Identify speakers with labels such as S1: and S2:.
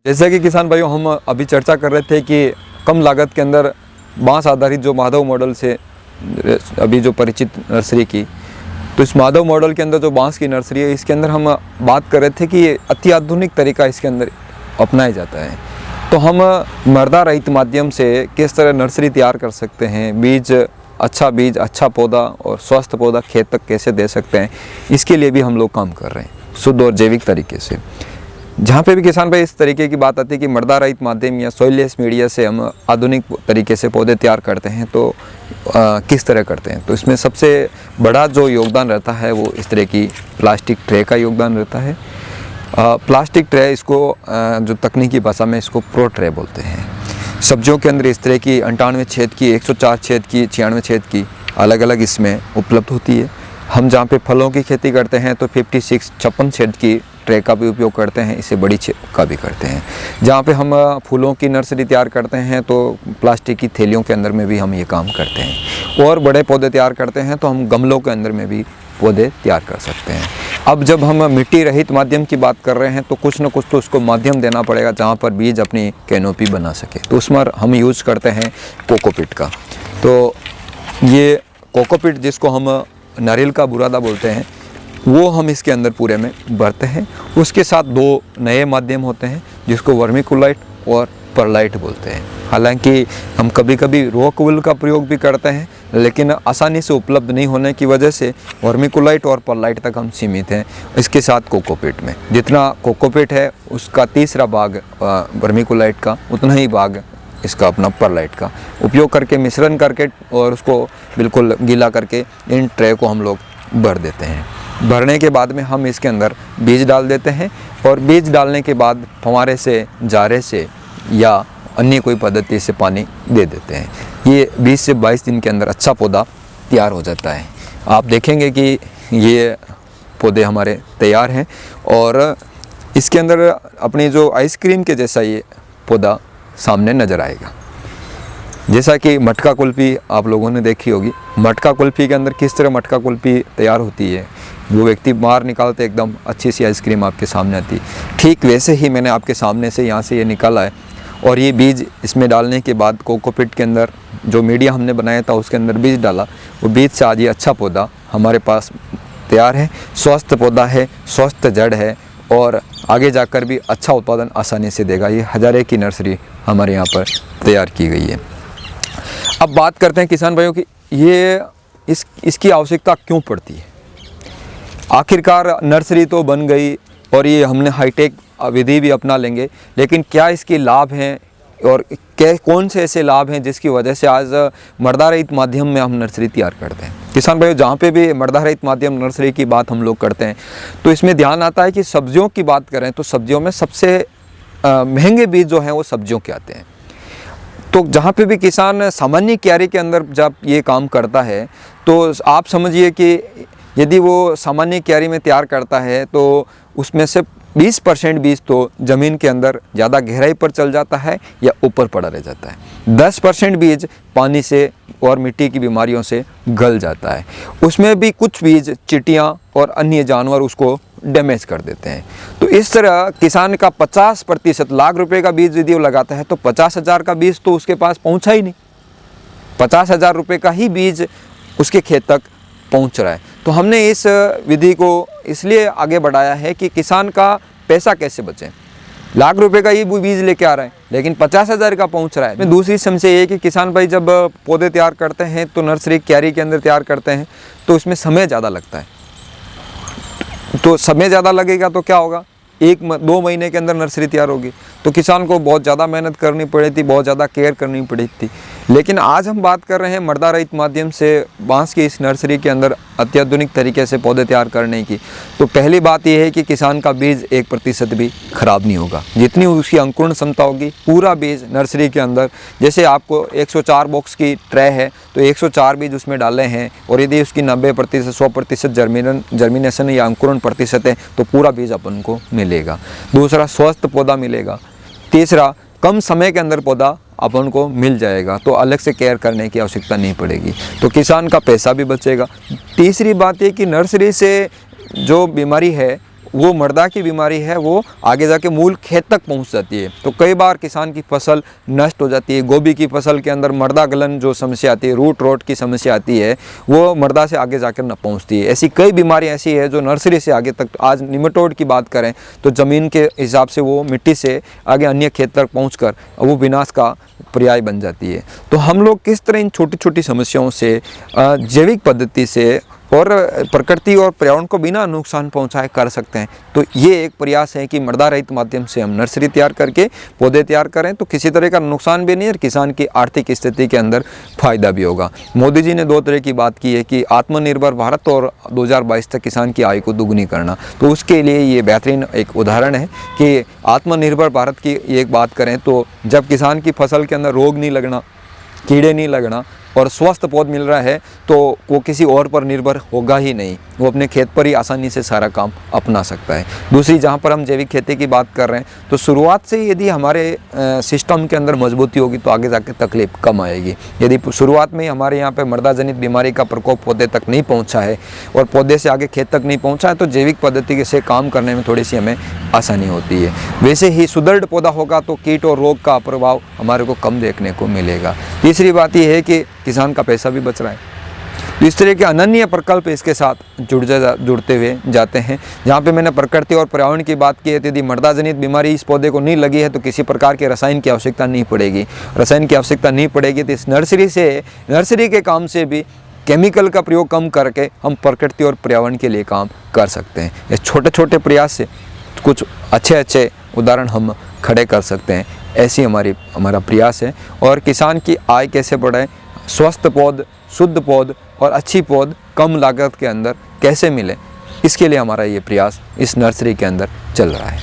S1: जैसे कि किसान भाइयों, हम अभी चर्चा कर रहे थे कि कम लागत के अंदर बांस आधारित जो माधव मॉडल से अभी जो परिचित नर्सरी की, तो इस माधव मॉडल के अंदर जो बांस की नर्सरी है, इसके अंदर हम बात कर रहे थे कि ये अति आधुनिक तरीका इसके अंदर अपनाया जाता है। तो हम मर्दा रहित माध्यम से किस तरह नर्सरी तैयार कर सकते हैं, बीज, अच्छा पौधा और स्वस्थ पौधा खेत तक कैसे दे सकते हैं, इसके लिए भी हम लोग काम कर रहे हैं शुद्ध और जैविक तरीके से। जहाँ पे भी किसान भाई इस तरीके की बात आती है कि मर्दा रहित माध्यम या सॉइललेस मीडिया से हम आधुनिक तरीके से पौधे तैयार करते हैं, तो किस तरह करते हैं, तो इसमें सबसे बड़ा जो योगदान रहता है वो इस तरह की प्लास्टिक ट्रे का योगदान रहता है। प्लास्टिक ट्रे, इसको जो तकनीकी भाषा में इसको प्रो ट्रे बोलते हैं। सब्जियों के अंदर इस तरह की 98 छेद की, 104 छेद की, 96 छेद की अलग अलग इसमें उपलब्ध होती है। हम जहाँ पे फलों की खेती करते हैं तो 56 छेद की ट्रे का भी उपयोग करते हैं, इससे बड़ी छेद का भी करते हैं। जहाँ पे हम फूलों की नर्सरी तैयार करते हैं तो प्लास्टिक की थैलियों के अंदर में भी हम ये काम करते हैं। और बड़े पौधे तैयार करते हैं तो हम गमलों के अंदर में भी पौधे तैयार कर सकते हैं। अब जब हम मिट्टी रहित माध्यम की बात कर रहे हैं तो कुछ न कुछ तो उसको माध्यम देना पड़ेगा जहाँ पर बीज अपनी कैनोपी बना सके, तो उसमें हम यूज़ करते हैं कोकोपीट का। तो ये कोकोपीट, जिसको हम नारियल का बुरादा बोलते हैं, वो हम इसके अंदर पूरे में भरते हैं। उसके साथ दो नए माध्यम होते हैं जिसको वर्मिकुलाइट और परलाइट बोलते हैं। हालांकि हम कभी कभी रॉक वूल का प्रयोग भी करते हैं, लेकिन आसानी से उपलब्ध नहीं होने की वजह से वर्मिकुलाइट और परलाइट तक हम सीमित हैं। इसके साथ कोकोपीट में जितना कोकोपीट है उसका तीसरा भाग वर्मिकुलाइट का, उतना ही भाग इसका अपना परलाइट का उपयोग करके मिश्रण करके और उसको बिल्कुल गीला करके इन ट्रे को हम लोग भर देते हैं। भरने के बाद में हम इसके अंदर बीज डाल देते हैं और बीज डालने के बाद फव्वारे से, जारे से या अन्य कोई पद्धति से पानी दे देते हैं। ये 20 से 22 दिन के अंदर अच्छा पौधा तैयार हो जाता है। आप देखेंगे कि ये पौधे हमारे तैयार हैं और इसके अंदर अपनी जो आइसक्रीम के जैसा ये पौधा सामने नज़र आएगा। जैसा कि मटका कुल्फ़ी आप लोगों ने देखी होगी, मटका कुल्फ़ी के अंदर किस तरह मटका कुल्फ़ी तैयार होती है, वो व्यक्ति बाहर निकालते एकदम अच्छी सी आइसक्रीम आपके सामने आती, ठीक वैसे ही मैंने आपके सामने से यहाँ से ये निकाला है। और ये बीज इसमें डालने के बाद कोकोपीट के अंदर जो मीडिया हमने बनाया था उसके अंदर बीज डाला, वो बीज से आज ये अच्छा पौधा हमारे पास तैयार है। स्वस्थ पौधा है, स्वस्थ जड़ है और आगे जाकर भी अच्छा उत्पादन आसानी से देगा। ये हजारे की नर्सरी हमारे यहाँ पर तैयार की गई है। अब बात करते हैं किसान भाइयों की, ये इसकी आवश्यकता क्यों पड़ती है। आखिरकार नर्सरी तो बन गई और ये हमने हाईटेक विधि भी अपना लेंगे, लेकिन क्या इसके लाभ हैं और कौन से ऐसे लाभ हैं जिसकी वजह से आज मर्दा रहित माध्यम में हम नर्सरी तैयार करते हैं। किसान भाइयों, जहाँ पे भी मर्दा रहित माध्यम नर्सरी की बात हम लोग करते हैं तो इसमें ध्यान आता है कि सब्जियों की बात करें तो सब्जियों में सबसे महंगे बीज जो हैं वो सब्जियों के आते हैं। तो जहाँ पे भी किसान सामान्य क्यारी के अंदर जब ये काम करता है तो आप समझिए कि यदि वो सामान्य क्यारी में तैयार करता है तो उसमें से 20% बीज तो ज़मीन के अंदर ज़्यादा गहराई पर चल जाता है या ऊपर पड़ा रह जाता है। 10% बीज पानी से और मिट्टी की बीमारियों से गल जाता है। उसमें भी कुछ बीज चींटियाँ और अन्य जानवर उसको डैमेज कर देते हैं। तो इस तरह किसान का 50%, लाख रुपए का बीज यदि वो लगाता है तो 50,000 का बीज तो उसके पास पहुंचा ही नहीं, 50,000 रुपये का ही बीज उसके खेत तक पहुंच रहा है। तो हमने इस विधि को इसलिए आगे बढ़ाया है कि किसान का पैसा कैसे बचे। लाख रुपए का ही बीज लेके आ रहा है लेकिन 50,000 का पहुंच रहा है। दूसरी समस्या ये है कि किसान भाई जब पौधे तैयार करते हैं तो नर्सरी क्यारी के अंदर तैयार करते हैं तो उसमें समय ज़्यादा लगता है। तो समय ज़्यादा लगेगा तो क्या होगा, 1-2 महीने के अंदर नर्सरी तैयार होगी। तो किसान को बहुत ज़्यादा मेहनत करनी पड़ी थी, बहुत ज़्यादा केयर करनी पड़ी थी। लेकिन आज हम बात कर रहे हैं मर्दा रहित माध्यम से बांस की इस नर्सरी के अंदर अत्याधुनिक तरीके से पौधे तैयार करने की। तो पहली बात यह है कि किसान का बीज 1% भी खराब नहीं होगा। जितनी उसकी अंकुरण क्षमता होगी पूरा बीज नर्सरी के अंदर, जैसे आपको 104 बॉक्स की ट्रे है तो 104 बीज उसमें डाले हैं और यदि उसकी 90%, 100% जर्मिनेशन या अंकुरण प्रतिशत है तो पूरा बीज अपन को मिलेगा। दूसरा, स्वस्थ पौधा मिलेगा। तीसरा, कम समय के अंदर पौधा अपन को मिल जाएगा तो अलग से केयर करने की आवश्यकता नहीं पड़ेगी, तो किसान का पैसा भी बचेगा। तीसरी बात ये कि नर्सरी से जो बीमारी है वो मर्दा की बीमारी है वो आगे जाके मूल खेत तक पहुंच जाती है। तो कई बार किसान की फसल नष्ट हो जाती है। गोभी की फसल के अंदर मर्दा गलन जो समस्या आती है, रूट रोट की समस्या आती है, वो मर्दा से आगे जाकर न पहुंचती है। ऐसी कई बीमारियां ऐसी है जो नर्सरी से आगे तक, आज निमेटोड की बात करें तो ज़मीन के हिसाब से वो मिट्टी से आगे अन्य खेत तक पहुँच वो विनाश का पर्याय बन जाती है। तो हम लोग किस तरह इन छोटी छोटी समस्याओं से जैविक पद्धति से और प्रकृति और पर्यावरण को बिना नुकसान पहुंचाए कर सकते हैं। तो ये एक प्रयास है कि मृदा रहित माध्यम से हम नर्सरी तैयार करके पौधे तैयार करें तो किसी तरह का नुकसान भी नहीं और किसान की आर्थिक स्थिति के अंदर फायदा भी होगा। मोदी जी ने 2 तरह की बात की है कि आत्मनिर्भर भारत और 2022 तक किसान की आय को दुगनी करना। तो उसके लिए ये बेहतरीन एक उदाहरण है कि आत्मनिर्भर भारत की एक बात करें तो जब किसान की फसल के अंदर रोग नहीं लगना, कीड़े नहीं लगना और स्वस्थ पौध मिल रहा है तो वो किसी और पर निर्भर होगा ही नहीं, वो अपने खेत पर ही आसानी से सारा काम अपना सकता है। दूसरी, जहाँ पर हम जैविक खेती की बात कर रहे हैं तो शुरुआत से यदि हमारे सिस्टम के अंदर मजबूती होगी तो आगे जाके तकलीफ कम आएगी। यदि शुरुआत में हमारे यहाँ पे मृदा जनित बीमारी का प्रकोप पौधे तक नहीं पहुँचा है और पौधे से आगे खेत तक नहीं पहुँचा है तो जैविक पद्धति से काम करने में थोड़ी सी हमें आसानी होती है। वैसे ही सुदृढ़ पौधा होगा तो कीट और रोग का प्रभाव हमारे को कम देखने को मिलेगा। तीसरी बात यह है कि किसान का पैसा भी बच रहा है। तो इस तरह के अनन्य प्रकल्प इसके साथ जुड़ते हुए जाते हैं। जहाँ पे मैंने प्रकृति और पर्यावरण की बात की है, यदि मृदा जनित बीमारी इस पौधे को नहीं लगी है तो किसी प्रकार के रसायन की आवश्यकता नहीं पड़ेगी। रसायन की आवश्यकता नहीं पड़ेगी तो इस नर्सरी के काम से भी केमिकल का प्रयोग कम करके हम प्रकृति और पर्यावरण के लिए काम कर सकते हैं। इस छोटे छोटे प्रयास से कुछ अच्छे उदाहरण हम खड़े कर सकते हैं। ऐसी हमारा प्रयास है। और किसान की आय कैसे बढ़ाएं, स्वस्थ पौध, शुद्ध पौध और अच्छी पौध कम लागत के अंदर कैसे मिले, इसके लिए हमारा ये प्रयास इस नर्सरी के अंदर चल रहा है।